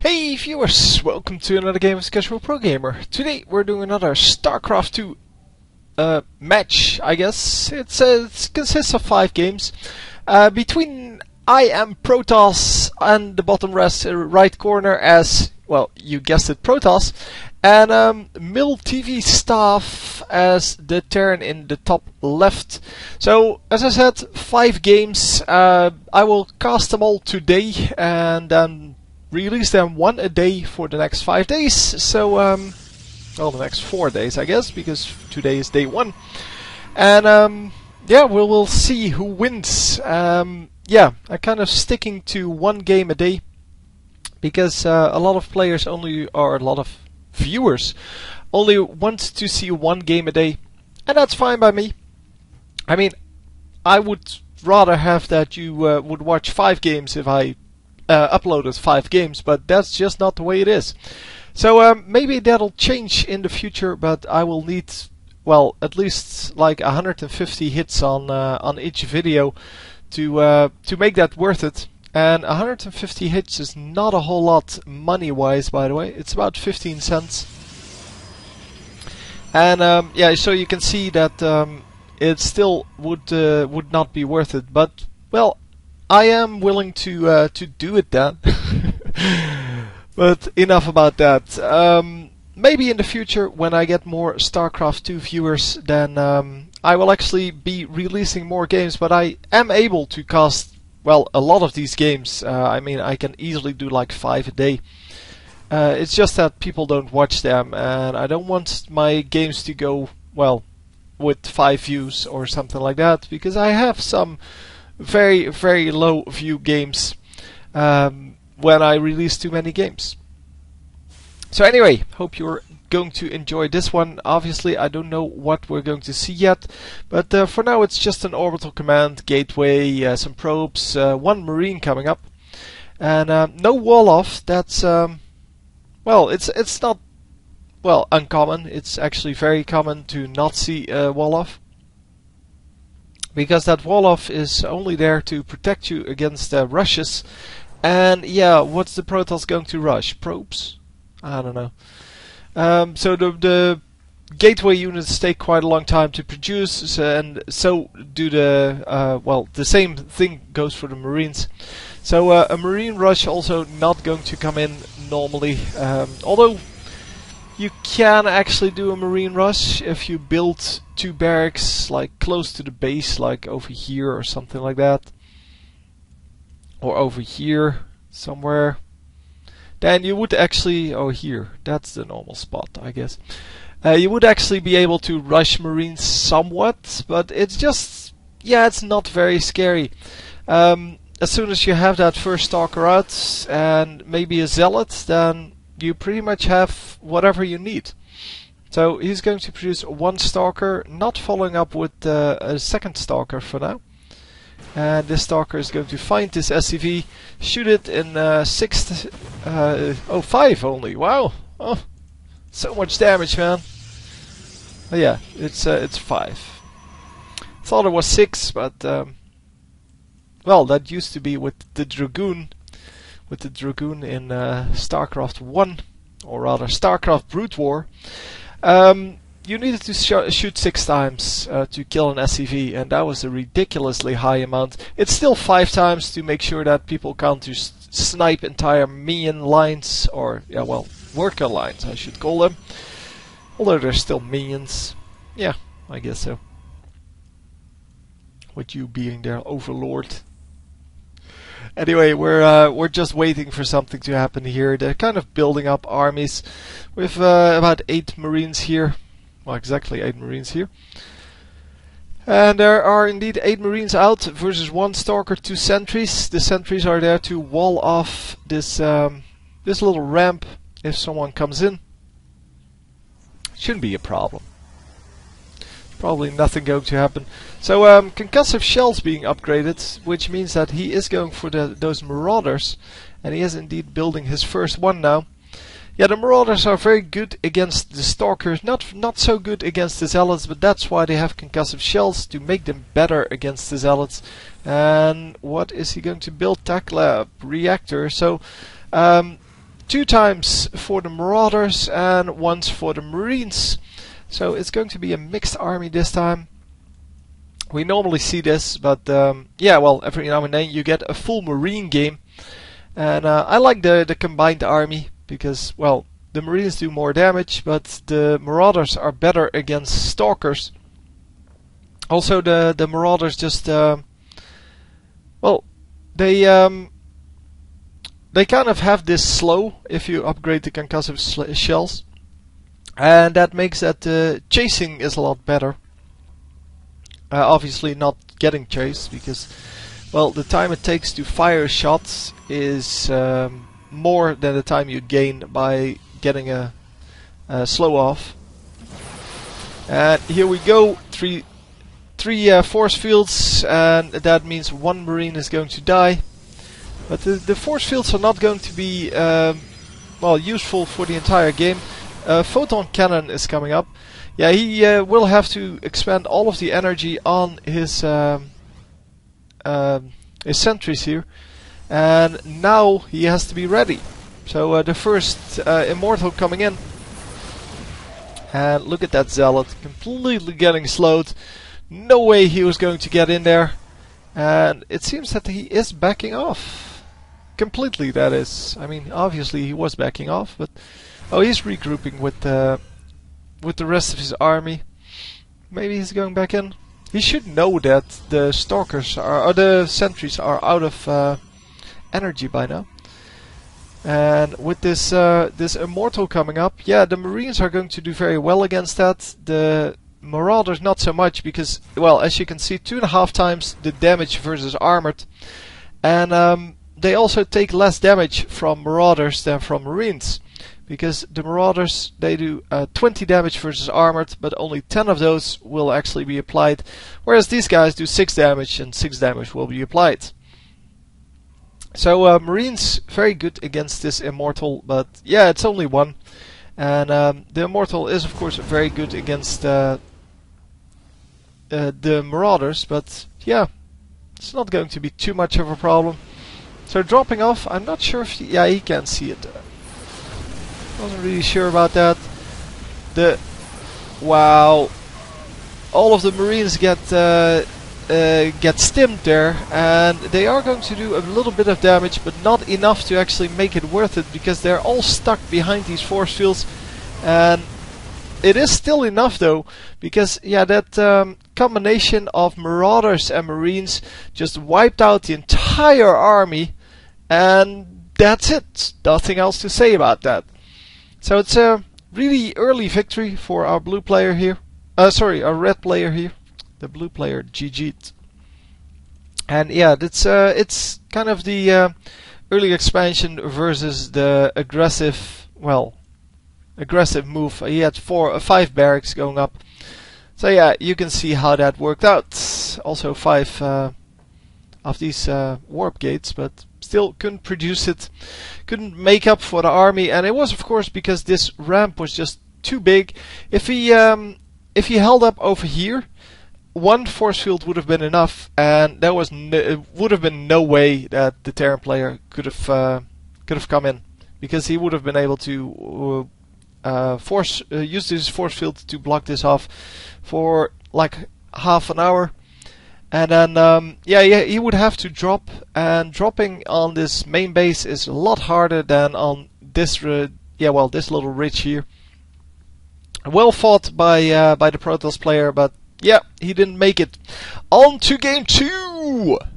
Hey viewers, welcome to another game of CasualProGamer. Today we're doing another StarCraft 2 match, I guess. It consists of 5 games. Between IMProtoss and the bottom right corner as, well, you guessed it, Protoss, and MillTVSTAFF as the Terran in the top left. So, as I said, 5 games. I will cast them all today and release them one a day for the next 5 days. So, well, the next 4 days, I guess, because today is day 1. And yeah, we'll see who wins. Yeah, I'm kind of sticking to 1 game a day because a lot of players only, or a lot of viewers only want to see 1 game a day, and that's fine by me. I mean, I would rather have that you would watch 5 games if I uploaded 5 games, but that's just not the way it is. So maybe that'll change in the future, but I will need, well, at least like 150 hits on each video to make that worth it. And 150 hits is not a whole lot money-wise, by the way. It's about 15 cents. And yeah, so you can see that it still would not be worth it. But well, I am willing to do it then. But enough about that. Maybe in the future, when I get more StarCraft 2 viewers, then I will actually be releasing more games. But I am able to cast, well, a lot of these games. I mean, I can easily do like 5 a day. It's just that people don't watch them, and I don't want my games to go, well, with 5 views or something like that, because I have some very, very low view games when I release too many games. So anyway, hope you're going to enjoy this one. Obviously, I don't know what we're going to see yet, but for now it's just an orbital command, gateway, some probes, 1 marine coming up, and no wall-off. That's well, it's not, well, uncommon. It's actually very common to not see wall-off, because that wall-off is only there to protect you against rushes. And yeah, what's the Protoss going to rush? Probes? I don't know. So the gateway units take quite a long time to produce, and so do the well, the same thing goes for the marines. So a marine rush also not going to come in normally, although you can actually do a marine rush if you build 2 barracks like close to the base, like over here or something like that, or over here somewhere. Then you would actually, oh, here, that's the normal spot, I guess. You would actually be able to rush marines somewhat, but it's just, yeah, it's not very scary. As soon as you have that first stalker out and maybe a zealot, then you pretty much have whatever you need. So he's going to produce 1 stalker, not following up with a second stalker for now. And this stalker is going to find this SCV, shoot it in 5 only. Wow! Oh, so much damage, man. Oh, yeah, it's 5. Thought it was 6, but well, that used to be with the Dragoon. With the Dragoon in StarCraft 1, or rather StarCraft Brood War. You needed to shoot 6 times to kill an SCV, and that was a ridiculously high amount. It's still 5 times to make sure that people can't just snipe entire minion lines, or, yeah, well, worker lines, I should call them. Although they're still minions. Yeah, I guess so. With you being their overlord. Anyway, we're just waiting for something to happen here. They're kind of building up armies with about 8 marines here. Well, exactly 8 marines here. And there are indeed 8 marines out versus 1 stalker, 2 sentries. The sentries are there to wall off this this little ramp if someone comes in. Shouldn't be a problem. Probably nothing going to happen. So concussive shells being upgraded, which means that he is going for those marauders, and he is indeed building his first one now. Yeah, the marauders are very good against the stalkers, not so good against the zealots, but that's why they have concussive shells, to make them better against the zealots. And what is he going to build? Tac lab reactor. So 2 times for the Marauders and once for the Marines. So it's going to be a mixed army this time. We normally see this, but yeah, well, every now and then you get a full Marine game. And I like the combined army because, well, the Marines do more damage, but the Marauders are better against Stalkers. Also, the Marauders just, well, they kind of have this slow if you upgrade the concussive shells, and that makes that chasing is a lot better. Obviously not getting chased because, well, the time it takes to fire shots is more than the time you gain by getting a slow off. And here we go, three force fields, and that means 1 Marine is going to die. But the force fields are not going to be well, useful for the entire game. Photon cannon is coming up. Yeah, he will have to expend all of the energy on his sentries here, and now he has to be ready. So the first Immortal coming in, and look at that Zealot completely getting slowed. No way he was going to get in there, and it seems that he is backing off completely. That is, I mean, obviously he was backing off, but oh, he's regrouping with the rest of his army. Maybe he's going back in. He should know that the Stalkers are, or the sentries are out of energy by now. And with this this Immortal coming up, yeah, the Marines are going to do very well against that. The Marauders not so much because, well, as you can see, 2.5 times the damage versus armored, and they also take less damage from Marauders than from Marines, because the Marauders, they do 20 damage versus armored, but only 10 of those will actually be applied, whereas these guys do 6 damage and 6 damage will be applied. So Marines very good against this Immortal, but yeah, it's only 1, and the Immortal is of course very good against the Marauders, but yeah, it's not going to be too much of a problem. So dropping off, I'm not sure if yeah, he can see it. Wasn't really sure about that. Wow, all of the Marines get stimmed there, and they are going to do a little bit of damage, but not enough to actually make it worth it, because they're all stuck behind these force fields. And it is still enough though, because yeah, that combination of Marauders and Marines just wiped out the entire army, and that's it. Nothing else to say about that. So it's a really early victory for our blue player here. Sorry, our red player here. The blue player GG'd. And yeah, it's kind of the early expansion versus the aggressive, well, aggressive move. He had 5 barracks going up. So yeah, you can see how that worked out. Also 5 of these warp gates, but still couldn't produce it, couldn't make up for the army, and it was of course because this ramp was just too big. If he held up over here, 1 force field would have been enough, and there was would have been no way that the Terran player could have come in, because he would have been able to use this force field to block this off for like half an hour. And then, yeah, he would have to drop, and dropping on this main base is a lot harder than on this, this little ridge here. Well fought by the Protoss player, but yeah, he didn't make it. On to game 2!